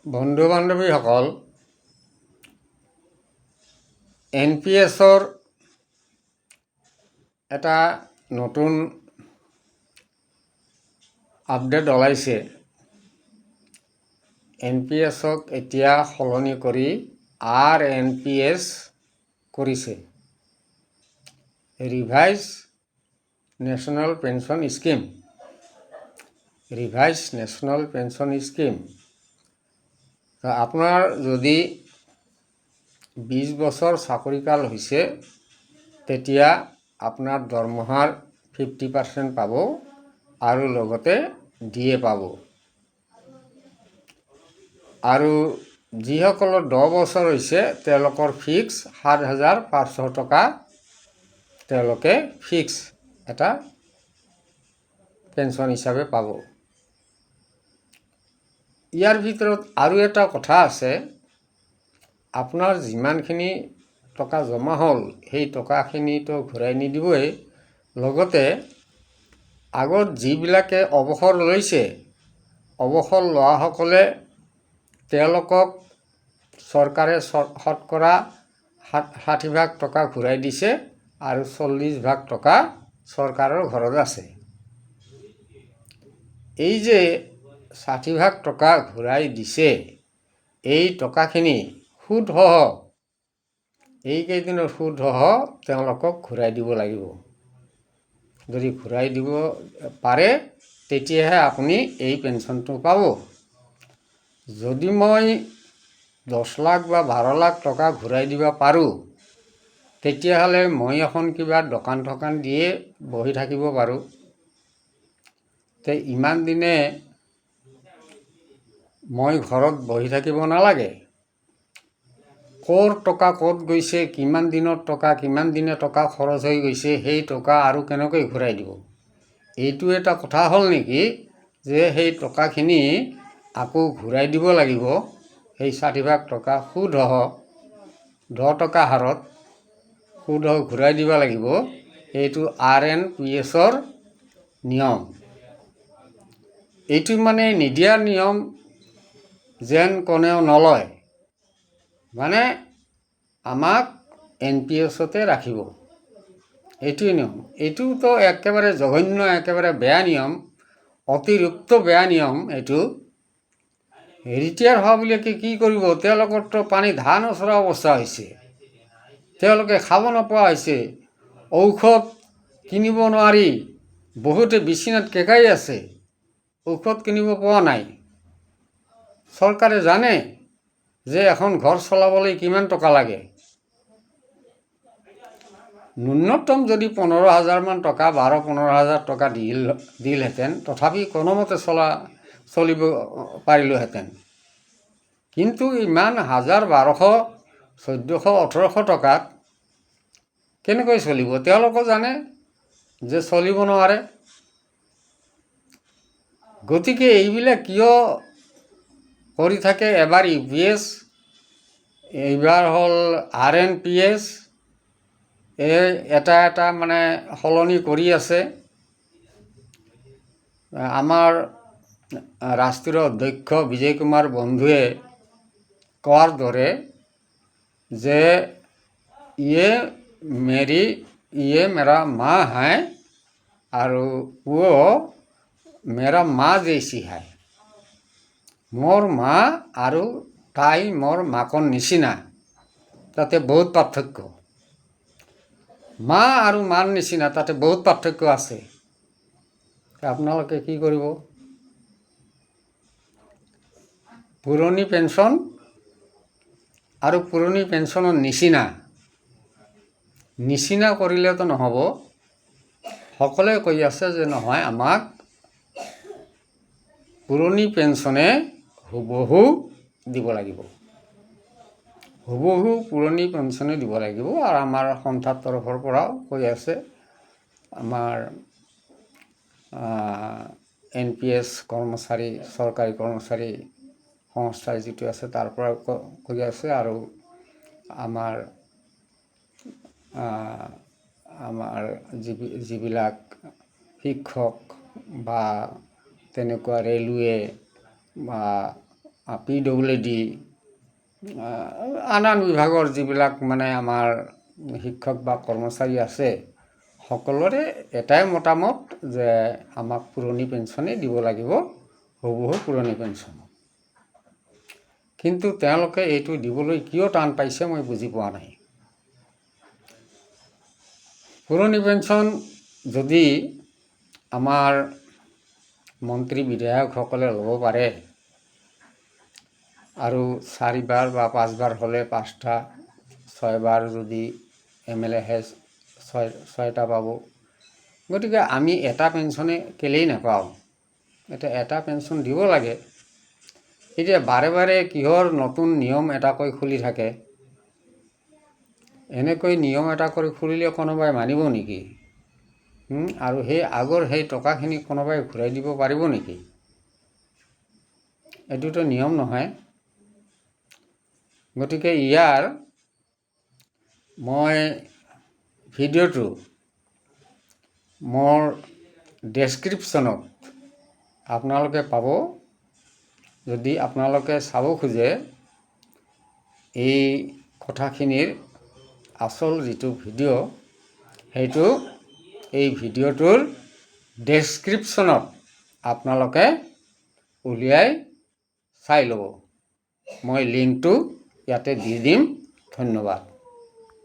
বন্ধু বান্ধৱীসকল, NPSৰ এটা নতুন আপডেট ওলাইছে। NPSক এতিয়া সলনি কৰি RNPS কৰিছে, revise national pension scheme. Revise national pension scheme. আপোনাৰ যদি 20 বছৰ চাকৰিকাল হৈছে তেতিয়া আপোনাৰ দৰমহাৰ 50% পাব আৰু লগতে DA পাব। আৰু যিসকলৰ 10 বছৰ হৈছে তেওঁলোকৰ ফিক্স 7,500 টকা তেওঁলোকে ফিক্স এটা পেঞ্চন হিচাপে পাব। ইয়াৰ ভিতৰত আৰু এটা কথা আছে, আপোনাৰ যিমানখিনি টকা জমা হ'ল সেই টকাখিনিতো ঘূৰাই নিদিবই, লগতে আগত যিবিলাকে অৱসৰ লৈছে, অৱসৰ লোৱাসকলে তেওঁলোকক চৰকাৰে শতকৰা 60% টকা ঘূৰাই দিছে আৰু 40% টকা চৰকাৰৰ ঘৰত আছে। এই যে 60% টকা ঘূৰাই দিছে, এই টকাখিনি সুদসহ, এইকেইদিনৰ সুদসহ তেওঁলোকক ঘূৰাই দিব লাগিব। যদি ঘূৰাই দিব পাৰে তেতিয়াহে আপুনি এই পেঞ্চনটো পাব। যদি মই 10 লাখ বা 12 লাখ টকা ঘূৰাই দিব পাৰোঁ, তেতিয়াহ'লে মই এখন কিবা দোকান দিয়ে বহি থাকিব পাৰোঁ। তে ইমান দিনে মই ঘৰত বহি থাকিব নালাগে। ক'ৰ টকা ক'ত গৈছে, কিমান দিনৰ টকা, কিমান দিনে টকা খৰচ হৈ গৈছে, সেই টকা আৰু কেনেকৈ ঘূৰাই দিব? এইটো এটা কথা হ'ল নেকি যে সেই টকাখিনি আকৌ ঘূৰাই দিব লাগিব, সেই 60% টকা সুদসহ 10 টকা হাৰত সুদসহ ঘূৰাই দিব লাগিব। এইটো RNPSৰ নিয়ম। এইটো মানে নিদিয়াৰ নিয়ম যেন কোনেও নলয়, মানে আমাক NPSতে ৰাখিব, এইটোৱে নিয়ম। এইটোতো একেবাৰে জঘন্য, একেবাৰে বেয়া নিয়ম, অতিৰিক্ত বেয়া নিয়ম। এইটো ৰিটায়াৰ হোৱাবিলাকে কি কৰিব? তেওঁলোকৰতো পানী ধান ওচৰা অৱস্থা হৈছে, তেওঁলোকে খাব নোপোৱা হৈছে, ঔষধ কিনিব নোৱাৰি, বহুতে বিচনাত কেকাই আছে, ঔষধ কিনিব পোৱা নাই। চৰকাৰে জানে যে এখন ঘৰ চলাবলৈ কিমান টকা লাগে। ন্যূনতম যদি 15,000 মান টকা, 12-15,000 টকা দিলহেঁতেন, তথাপি কোনোমতে চলিব পাৰিলোহেঁতেন। কিন্তু ইমান 1,000, 1,200, 1,400, 1,800 টকাত কেনেকৈ চলিব? তেওঁলোকে জানে যে চলিব নোৱাৰে। গতিকে এইবিলাক কিয় কৰি থাকে? এবাৰ UPS, এইবাৰ হ'ল RNPS, এটা মানে সলনি কৰি আছে। আমাৰ ৰাষ্ট্ৰীয় অধ্যক্ষ বিজয় কুমাৰ বন্ধুৱে কোৱাৰ দৰে যে ये मेरा माँ है আৰু वो मेरा माँ जैसी है। মোৰ মা আৰু তাই মোৰ মাকৰ নিচিনা, তাতে বহুত পাৰ্থক্য। মা আৰু মাৰ নিচিনা, তাতে বহুত পাৰ্থক্য আছে। আপোনালোকে কি কৰিব? পুৰণি পেঞ্চন আৰু পুৰণি পেঞ্চনৰ নিচিনা কৰিলেতো নহ'ব। সকলোৱে কৈ আছে যে নহয়, আমাক পুৰণি পেঞ্চনে হুবহু দিব লাগিব, হুবহু পুৰণি পেঞ্চনে দিব লাগিব। আৰু আমাৰ সন্থাৰ তৰফৰ পৰাও কৈ আছে, আমাৰ NPS কৰ্মচাৰী, চৰকাৰী কৰ্মচাৰী সংস্থা যিটো আছে তাৰ পৰা কৈ আছে। আৰু আমাৰ যিবিলাক শিক্ষক বা তেনেকুৱা ৰেলৱে বা PWD আন আন বিভাগৰ যিবিলাক মানে আমাৰ শিক্ষক বা কৰ্মচাৰী আছে সকলোৰে এটাই মতামত যে আমাক পুৰণি পেঞ্চনেই দিব লাগিব, হুবহু পুৰণি পেঞ্চন। কিন্তু তেওঁলোকে এইটো দিবলৈ কিয় টান পাইছে মই বুজি পোৱা নাই। পুৰণি পেঞ্চন যদি আমাৰ মন্ত্ৰী বিধায়কসকলে ল'ব পাৰে আৰু 4বাৰ বা 5বাৰ হ'লে 5টা, 6বাৰ যদি MLA হে 6টা পাব। গতিকে আমি এটা পেঞ্চনে কেলেই নাপাওঁ? এটা পেঞ্চন দিব লাগে। এতিয়া বাৰে বাৰে কিহৰ নতুন নিয়ম এটা কৈ খুলি থাকে? এনেকৈ নিয়ম এটা কৰি খুলিলে কোনোবাই মানিব নেকি? আৰু সেই আগৰ সেই টকাখিনি কোনোবাই ঘূৰাই দিব পাৰিব নেকি? এইটোতো নিয়ম নহয়। গতিকে ইয়াৰ মই ভিডিঅ'টো মোৰ ডেছক্ৰিপশ্যনত আপোনালোকে পাব। যদি আপোনালোকে চাব খোজে এই কথাখিনিৰ আচল যিটো ভিডিঅ' সেইটো এই ভিডিঅ'টোৰ ডেছক্ৰিপশ্যনত আপোনালোকে উলিয়াই চাই ল'ব। মই লিংকটো ইয়াতে দি দিম। ধন্যবাদ।